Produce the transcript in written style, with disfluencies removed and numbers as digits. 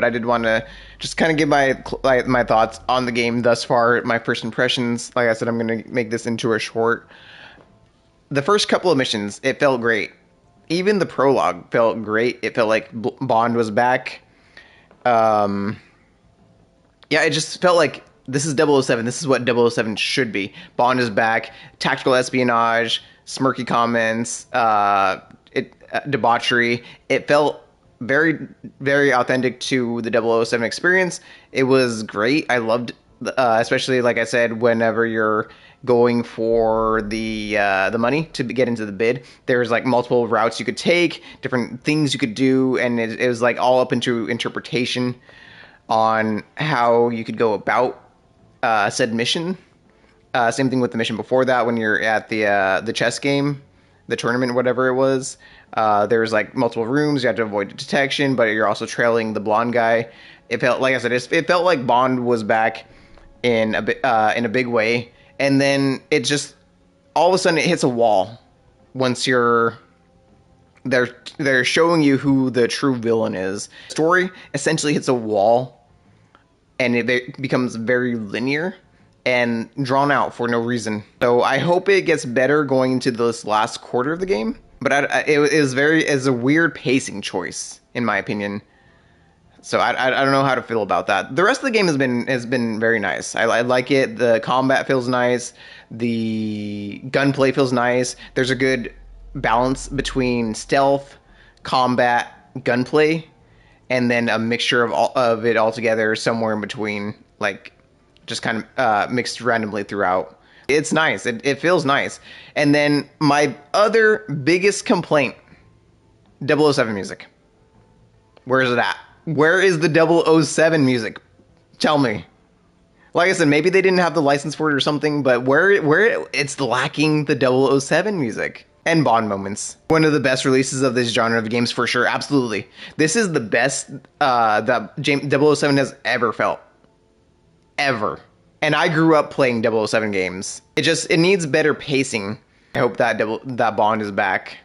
but I did want to just kind of give my thoughts on the game thus far, my first impressions. Like I said, I'm going to make this into a short. The first couple of missions, it felt great. Even the prologue felt great. It felt like Bond was back. Yeah, it just felt like this is 007. This is what 007 should be. Bond is back. Tactical espionage, smirky comments, debauchery. It felt very, very authentic to the 007 experience. It was great. I loved, especially like I said, whenever you're going for the money to get into the bid, there's like multiple routes you could take, different things you could do, and it was like all up into interpretation on how you could go about said mission. Same thing with the mission before that, when you're at the chess game, the tournament, whatever it was. There's like multiple rooms. You have to avoid detection, but you're also trailing the blonde guy. It felt, like I said, it felt like Bond was back in a big way. And then it just all of a sudden it hits a wall once they're showing you who the true villain is. Story essentially hits a wall, and it becomes very linear and drawn out for no reason. So I hope it gets better going into this last quarter of the game. But it's a weird pacing choice, in my opinion. So I don't know how to feel about that. The rest of the game has been very nice. I like it. The combat feels nice. The gunplay feels nice. There's a good balance between stealth, combat, gunplay, and then a mixture of it all together somewhere in between, like just kind of mixed randomly throughout. It's nice. It feels nice. And then my other biggest complaint, 007 music. Where is it at? Where is the 007 music? Tell me. Like I said, maybe they didn't have the license for it or something, but where it's lacking the 007 music. And Bond moments. One of the best releases of this genre of games for sure. Absolutely. This is the best that 007 has ever felt. Ever. And I grew up playing 007 games. It needs better pacing. I hope that Bond is back.